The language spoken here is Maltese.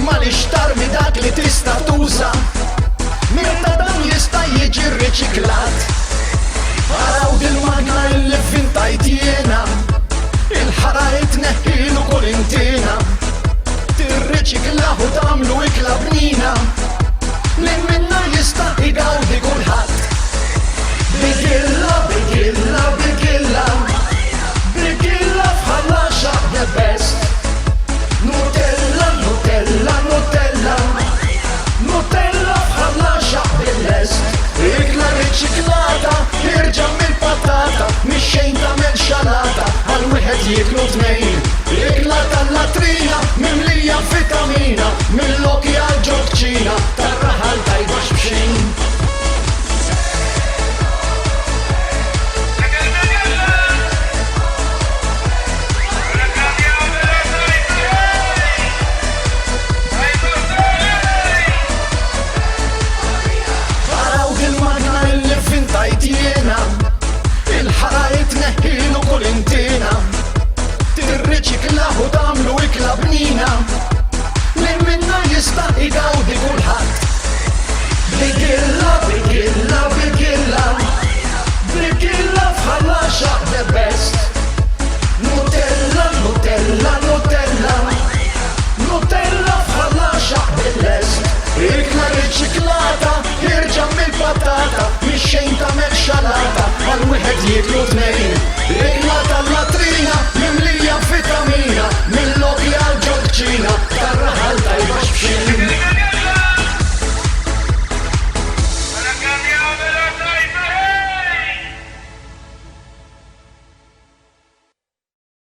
Malix tarmi dak li tista' tuża, meta dan jista' jiġi riċiklat. Araw dil-magna illi fintajt jiena, il-ħarajt neħilu kull intina, tirriċiklaħu tagħmlu ikla bnina, li minna jista' igawdi kulħadd. Bigilla, bigilla, bigilla, bigilla bħala xaħ the best. Nutella, Nutella, Nutella, Nutella bħala xaħ bil-lest. Ikla riċiklata, irġa' mill-patata, mix-xejn tagħmel xalata, għal wieħed jieklu tnejn. Ikla tal-latrina, mimlija vitamina, mill-lokja ġokċina, tar-raħal tajbax b'xejn. Il-ħarajt neħilu kull intina, tirriċiklaħu tagħmlu ikla bnina, li minna jista' igawdi kulħadd. Bigilla, bigilla,